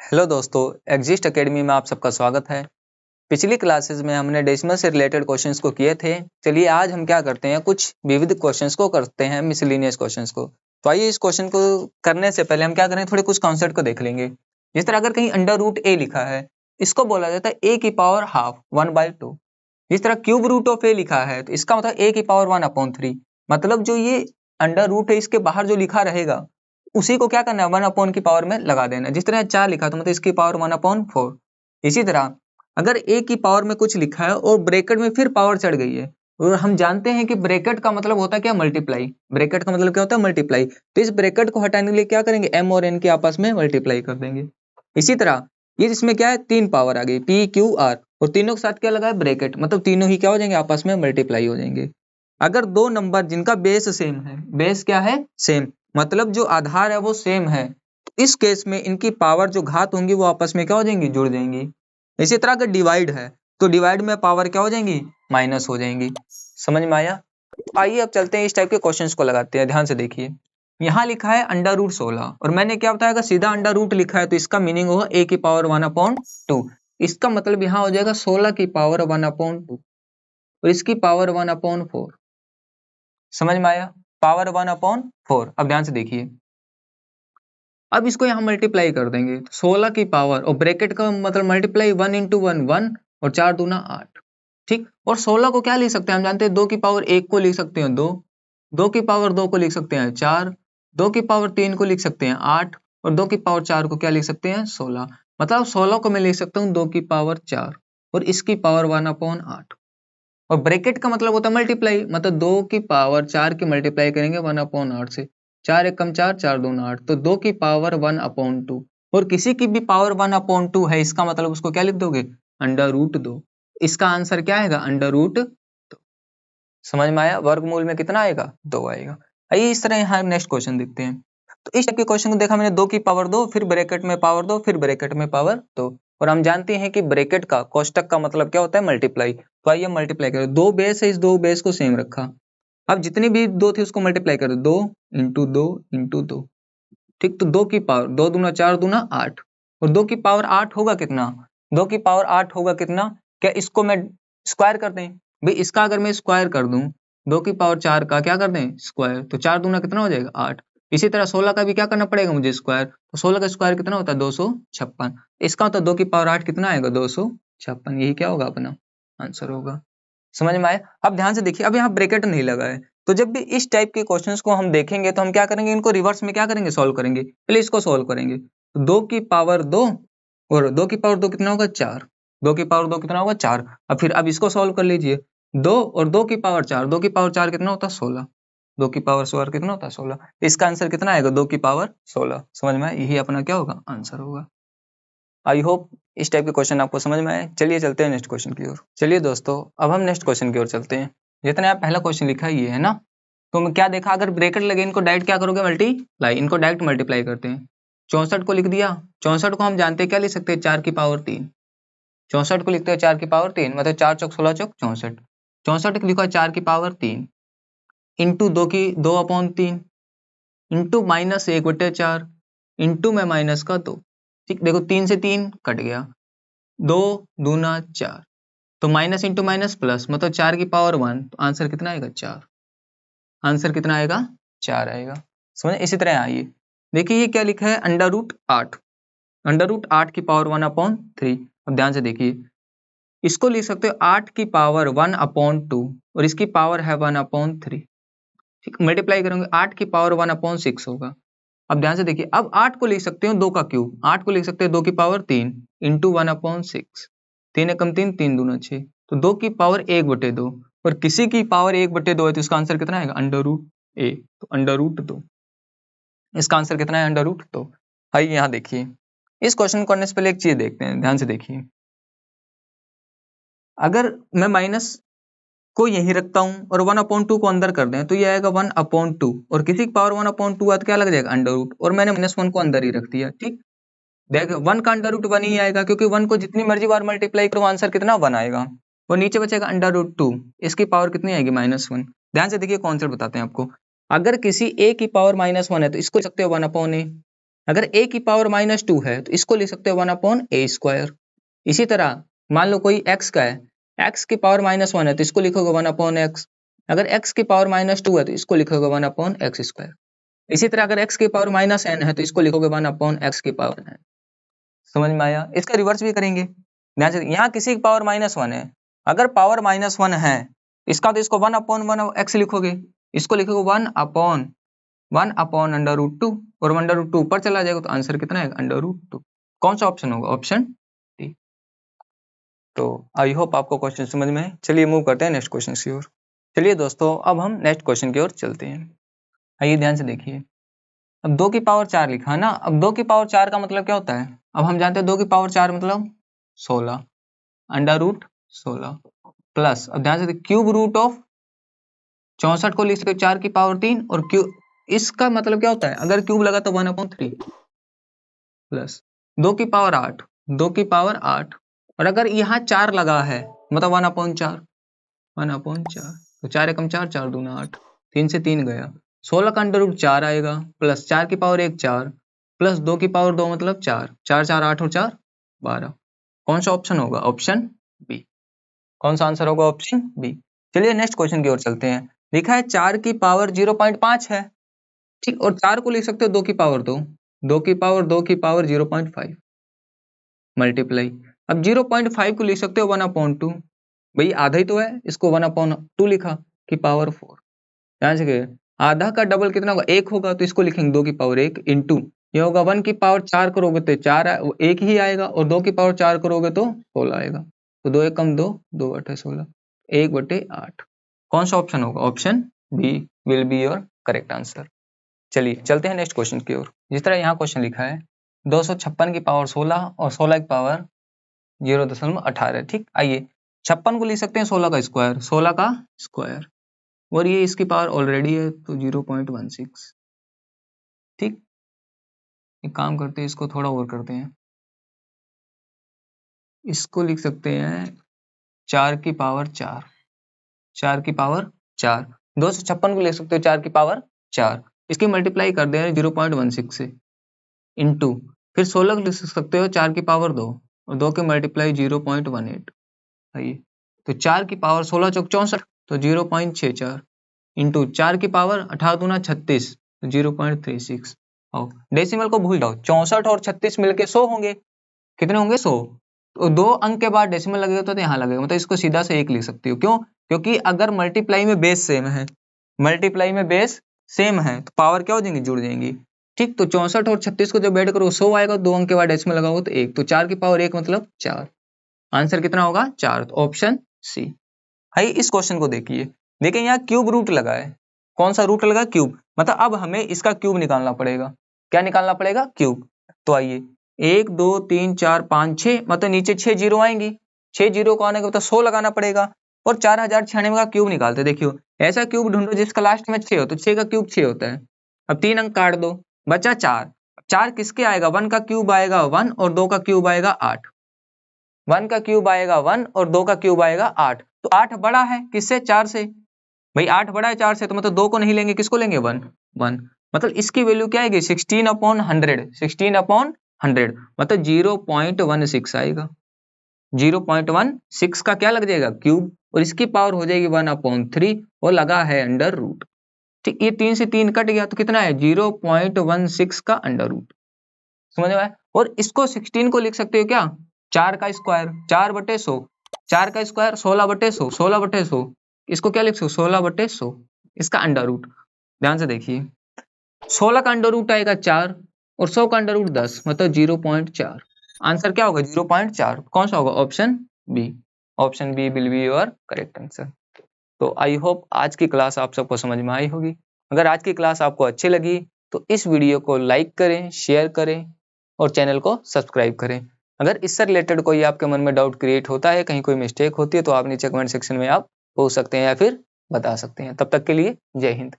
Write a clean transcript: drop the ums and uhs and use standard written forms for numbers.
Hello दोस्तों, exist academy में आप सबका स्वागत है। पिछली क्लासेस में हमने डेसिमल से रिलेटेड क्वेश्चंस को किए थे। चलिए आज हम क्या करते हैं, कुछ विविध क्वेश्चंस को करते हैं, मिसलिनियस क्वेश्चंस को। तो आइए इस क्वेश्चन को करने से पहले हम क्या करें, थोड़े कुछ कॉन्सेप्ट को देख लेंगे। जिस तरह अगर कहीं अंडर रूट ए लिखा है, इसको बोला जाता है ए की पावर हाफ 1/2। जिस तरह क्यूब रूट ऑफ ए लिखा है तो इसका मतलब ए की पावर 1/3। मतलब जो ये अंडर रूट है इसके बाहर जो लिखा रहेगा उसी को क्या करना है, 1 की पावर में लगा देना है। जिस तरह 4 लिखा तो मतलब इसकी पावर 1/4। इसी तरह अगर a की पावर में कुछ लिखा है और ब्रैकेट में फिर पावर चढ़ गई है, और हम जानते हैं कि ब्रैकेट का मतलब होता है क्या, मल्टीप्लाई। ब्रैकेट का मतलब क्या होता है, मल्टीप्लाई। तो इस ब्रैकेट को हटाने के लिए क्या करेंगे, m और n के आपस में मल्टीप्लाई कर देंगे। इसी तरह ये इसमें क्या है, 3 पावर आ गई p q r, और तीनों के साथ क्या लगा है, ब्रैकेट। मतलब तीनों ही क्या हो जाएंगे, आपस में मल्टीप्लाई हो जाएंगे। अगर दो नंबर जिनका बेस सेम है, बेस क्या है, सेम, मतलब जो आधार है वो सेम है, तो इस केस में इनकी पावर जो घात होंगी वो आपस में क्या हो जाएंगी, जुड़ जाएंगी। इसी तरह अगर डिवाइड है तो डिवाइड में पावर क्या हो जाएंगी, माइनस हो जाएंगी। समझ में आया? तो आइए अब चलते हैं, इस टाइप के क्वेश्चंस को लगाते हैं। ध्यान से देखिए, यहाँ लिखा है अंडर रूट 16, और मैंने क्या बताया, अगर सीधा अंडर रूट लिखा है तो इसका मीनिंग होगा a की पावर 1/2। इसका मतलब यहाँ हो जाएगा 16 की पावर 1/2, और इसकी पावर 1/4। समझ में आया? पावर 1/4। अब ध्यान से देखिए, अब इसको यहाँ मल्टीप्लाई कर देंगे, 16 की पावर, और ब्रैकेट का मतलब मल्टीप्लाई 1 × 1 1, और 4 दूना 8। ठीक, और 16 को क्या लिख सकते हैं, हम जानते हैं 2 की पावर 1 को लिख सकते हैं 2, 2 की पावर 2 को लिख सकते हैं 4, 2 की पावर 3 को लिख सकते हैं 8, और 2 की पावर 4 को क्या लिख सकते हैं, 16। मतलब 16 को मैं लिख सकता हूँ 2 की पावर 4, और इसकी पावर 1/8। और ब्रैकेट का मतलब होता है मल्टीप्लाई, मतलब 2 की पावर 4 की मल्टीप्लाई करेंगे 1/8 से। 4 × 4 4 दूना 8, तो 2 की पावर 1/2। और किसी की भी पावर 1/2 है, इसका मतलब उसको क्या लिख दोगे, अंडर रूट 2। इसका आंसर क्या आएगा, अंडर रूट 2। समझ में आया? वर्गमूल में कितना आएगा, 2 आएगा। आइए इस तरह यहाँ नेक्स्ट क्वेश्चन देखते हैं। तो इस टाइप के क्वेश्चन को देखा मैंने, 2 की पावर 2, फिर ब्रैकेट में पावर 2, फिर ब्रैकेट में पावर 2। और हम जानते हैं कि ब्रैकेट का, कोष्टक का मतलब क्या होता है, मल्टीप्लाई। तो आइए मल्टीप्लाई करें, 2 बेस है, इस 2 बेस को सेम रखा। अब जितनी भी 2 थे उसको मल्टीप्लाई कर दो, 2 × 2 × 2। ठीक, तो 2 की पावर 2 दूना 4 दूना 8, और 2 की पावर 8 होगा कितना, 2 की पावर 8 होगा कितना, क्या इसको मैं स्क्वायर कर दें भाई, इसका अगर मैं स्क्वायर कर दूं, 2 की पावर 4 का क्या कर दें, स्क्वायर, तो 4 दूना कितना हो जाएगा, 8। इसी तरह 16 का भी क्या करना पड़ेगा मुझे, स्क्वायर। तो 16 का स्क्वायर कितना होता है, 256। इसका मतलब 2 की पावर 8 कितना आएगा, 256। यही क्या होगा, अपना आंसर होगा। समझ में आया? अब ध्यान से देखिए, अब यहाँ ब्रैकेट नहीं लगा है, तो जब भी इस टाइप के क्वेश्चंस को हम देखेंगे तो हम क्या करेंगे, इनको रिवर्स में क्या करेंगे, सॉल्व करेंगे। पहले इसको सॉल्व करेंगे, तो 2 की पावर 2, और 2 की पावर 2 कितना होगा, 4। 2 की पावर 2 कितना होगा, 4। अब इसको सॉल्व कर लीजिए, 2 और 2 की पावर 4, 2 की पावर 4 कितना होता है, 16। 2 की पावर 16 कितना होता है, 16। इसका आंसर कितना आएगा, 2 की पावर 16। समझ में आया? यही अपना क्या होगा, आंसर होगा। आई होप इस टाइप के क्वेश्चन आपको समझ में आए। चलिए चलते हैं नेक्स्ट क्वेश्चन की ओर। चलिए दोस्तों, अब हम नेक्स्ट क्वेश्चन की ओर चलते हैं। जितने आप पहला क्वेश्चन लिखा है ये है ना, तो मैं क्या देखा, अगर ब्रैकेट लगे इनको डायरेक्ट क्या करोगे, मल्टीप्लाई, इनको डायरेक्ट मल्टीप्लाई करते हैं। 64 को लिख दिया, 64 को हम जानते हैं क्या लिख सकते हैं, 4 की पावर 3। 64 को लिखते हैं 4 की पावर 3, मतलब 4 चौक 16 चौक 64। 64 को लिखा 4 की पावर 3, इंटू 2 की 2/3, इंटू -1/4, इंटू में माइनस का 2। ठीक, देखो 3 से 3 कट गया, 2 दूना 4, तो माइनस इंटू माइनस प्लस, मतलब 4 की पावर 1, तो आंसर कितना आएगा, 4। आंसर कितना आएगा, 4 आएगा। समझे? इसी तरह आइए देखिए, ये क्या लिखा है, अंडर रूट 8। अंडर रूट 8 की पावर 1/3। अब ध्यान से देखिए, इसको लिख सकते हो 8 की पावर 1/2, और इसकी पावर है 1/3। ठीक, मल्टीप्लाई करेंगे 8 की पावर 1/6 होगा। अब ध्यान से देखिए, अब 8 को लिख सकते हो 2 का क्यूब, 8 को लिख सकते हैं 2 की पावर 3 इंटू 1/6। 3 एकम 3, 3 दूना 6, तो 2 की पावर 1/2, और किसी की पावर 1/2 है तो इसका आंसर कितना आएगा, अंडर रूट ए, तो अंडर रूट 2। इसका आंसर कितना है, अंडर रूट 2। आइए यहाँ देखिए, इस क्वेश्चन को करने से पहले एक चीज देखते हैं, ध्यान से देखिए। अगर मैं माइनस को यही रखता हूं और 1/2 को अंदर कर दें, तो ये आएगा 1/2, और किसी की पावर 1/2 है तो क्या लग जाएगा, अंडर रूट, और मैंने -1 को अंदर ही रख दिया। ठीक, देखो 1 का अंडर रूट 1 ही आएगा, क्योंकि 1 को जितनी मर्जी बार मल्टीप्लाई करो आंसर कितना, 1 आएगा। और नीचे बचेगा अंडर रूट 2, इसकी पावर कितनी आएगी, -1। ध्यान से देखिए, कॉन्सेप्ट बताते हैं आपको। अगर किसी a की पावर -1 है तो इसको लिख सकते हो 1/a, अगर a की पावर -2 है तो इसको लिख सकते हो 1/a²। इसी तरह मान लो कोई x का है, x की पावर -1 है तो इसको लिखोगे 1/x। अगर x की पावर -2 है तो इसको लिखोगे 1/x²। इसी तरह अगर x की पावर -n है तो इसको लिखोगे 1/x की पावर n। समझ में आया? इसका रिवर्स भी करेंगे। ध्यान से, यहाँ किसी की पावर -1 है, अगर पावर -1 है इसका तो इसको 1/1x लिखोगे, इसको लिखोगे 1/√2 और 1/2 ऊपर चला जाएगा तो आंसर कितना है √2। कौन सा ऑप्शन होगा? Option D. तो आई होप आपको क्वेश्चन समझ में है। चलिए मूव करते हैं नेक्स्ट क्वेश्चन की ओर। चलिए दोस्तों अब हम नेक्स्ट क्वेश्चन की ओर चलते हैं। आइए ध्यान से देखिए, अब 2 की पावर 4 लिखा है ना। अब 2 की पावर 4 का मतलब क्या होता है? अब हम जानते हैं 2 की पावर 4 मतलब 16, √16 प्लस, अब ध्यान से क्यूब रूट ऑफ 64 को लिख सकते हो 4 की पावर 3 और क्यूब, इसका मतलब क्या होता है? अगर क्यूब लगा तो 1/3 प्लस 2 की पावर 8, 2 की पावर 8 और अगर यहाँ 4 लगा है मतलब 1/4, 1/4 तो 4 एकम 4, 4 दूना 8, 3 से 3 गया, 16 का √4 आएगा प्लस 4 की पावर 1 4 प्लस 2 की पावर 2 मतलब 4, 4 4 8 और 4 12। कौन सा ऑप्शन होगा? Option B. कौन सा आंसर होगा? Option B. चलिए नेक्स्ट क्वेश्चन की ओर चलते हैं। लिखा है 4 की पावर 0.5 है, ठीक, और 4 को लिख सकते हो 2 की पावर 2, 2 की पावर 2 की पावर 0.5 मल्टीप्लाई, अब 0.5 को लिख सकते हो 1/2, भाई आधा ही तो है, इसको 1/2 लिखा की पावर 4। ध्यान से आधा का डबल कितना होगा? 1 होगा तो इसको लिखेंगे 2 की पावर 1 इंटू, ये होगा 1 की पावर 4 करोगे तो 4 1 ही आएगा और 2 की पावर 4 करोगे तो 16 आएगा, तो 2 एकम 2, 2/16, 1/8। कौन सा ऑप्शन होगा? Option B will be your correct answer. चलिए चलते हैं नेक्स्ट क्वेश्चन की ओर। जिस तरह यहाँ क्वेश्चन लिखा है 256 की पावर 16 और 16 की पावर 0.18, ठीक। आइए 56 को लिख सकते हैं 16 का स्क्वायर, 16 का स्क्वायर, और ये इसकी पावर ऑलरेडी है तो 0.16, ठीक। एक काम करते हैं, इसको थोड़ा और करते हैं, इसको लिख सकते हैं 4 की पावर 4, 4 की पावर 4, 256 को लिख सकते हो 4 की पावर 4, इसकी मल्टीप्लाई कर दे 0.16 से इंटू, फिर 16 को लिख सकते हो 4 की पावर 2 और 2 की मल्टीप्लाई 0.18, आइए तो 4 की पावर 16 चौक 64 तो 0.64 इंटू 4 की पावर 18 दूना 36 तो 0.36। और डेसिमल को भूल जाओ, 64 और 36 मिलके 100 होंगे। कितने होंगे? 100। तो 2 अंक के बाद डेसिमल लगेगा तो यहाँ लगेगा, मतलब इसको सीधा से 1 लिख सकती हो। क्यों? क्योंकि अगर मल्टीप्लाई में बेस सेम है, मल्टीप्लाई में बेस सेम है तो पावर क्या हो जाएंगी? जुड़ जाएंगी, ठीक। तो 64 और 36 को जब ऐड करो 100 आएगा, 2 अंक के बाद डेसिमल लगाओ तो 1, तो 4 की पावर 1 मतलब 4। आंसर कितना होगा? 4, तो ऑप्शन सी। भाई इस क्वेश्चन को देखिए, देखिए यहाँ क्यूब रूट लगा है। कौन सा रूट लगा? क्यूब, मतलब अब हमें इसका क्यूब निकालना पड़ेगा। क्या निकालना पड़ेगा? क्यूब। तो आइए 1 2 3 4 5 6, मतलब नीचे 6 जीरो आएंगी, 6 जीरो को आने के बाद 100 लगाना पड़ेगा और 4096 का क्यूब निकालते। देखियो ऐसा क्यूब ढूंढो जिसका लास्ट में 6 हो, तो 6 का क्यूब 6 होता है। अब 3 अंक काट दो, बचा 4, 4 किसके आएगा? 1 का क्यूब आएगा 1 और 2 का क्यूब आएगा 8, 1 का क्यूब आएगा 1 और 2 का क्यूब आएगा 8, तो 8 बड़ा है किससे? 4 से। भाई 8 बड़ा है 4 से, तो मतलब 2 को नहीं लेंगे, किसको लेंगे? 1, 1, मतलब इसकी वैल्यू क्या आएगी? 16/100, 16/100 मतलब 0.16 आएगा। 0.16 का क्या लग जाएगा? क्यूब, और इसकी पावर हो जाएगी 1/3 और लगा है अंडर रूट, ठीक। ये 3 से 3 कट गया तो कितना है? 0.16 का अंडर रूट। समझ में आया? और इसको 16 को लिख सकते हो क्या? 4 का स्क्वायर, 4/100, 4 का स्क्वायर 16/100, 16/100, इसको क्या लिख सकते हो? 16/100, इसका अंडर रूट। ध्यान से देखिए 16 का अंडर रूट आएगा 4 और 100 का अंडर रूट 10, मतलब 0.4। आंसर क्या होगा? 0.4। कौन सा होगा? Option B. Option B will be your correct answer. तो आई होप आज की क्लास आप सबको समझ में आई होगी। अगर आज की क्लास आपको अच्छी लगी तो इस वीडियो को लाइक करें, शेयर करें और चैनल को सब्सक्राइब करें। अगर इससे रिलेटेड कोई आपके मन में डाउट क्रिएट होता है, कहीं कोई मिस्टेक होती है, तो आप नीचे कमेंट सेक्शन में आप पूछ सकते हैं या फिर बता सकते हैं। तब तक के लिए जय हिंद।